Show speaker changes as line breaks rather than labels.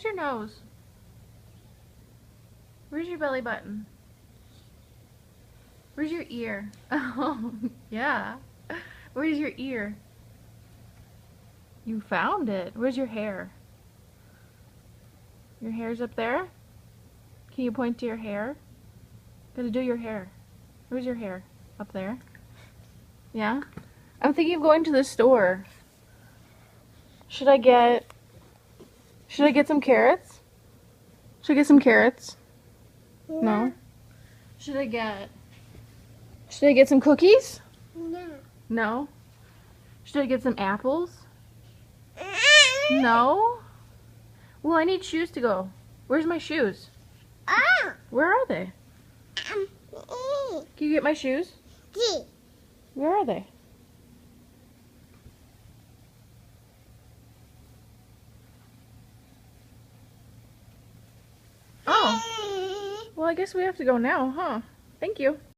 Where's your nose? Where's your belly button? Where's your ear? Oh, yeah. Where's your ear? You found it. Where's your hair? Your hair's up there? Can you point to your hair? Gotta do your hair. Where's your hair? Up there? Yeah? I'm thinking of going to the store. Should I get some carrots? Should I get some carrots? No. Should I get some cookies?
No.
No. Should I get some apples? No. Well, I need shoes to go. Where's my shoes? Where are they? Can you get my shoes? Where are they? Oh. Well, I guess we have to go now, huh? Thank you.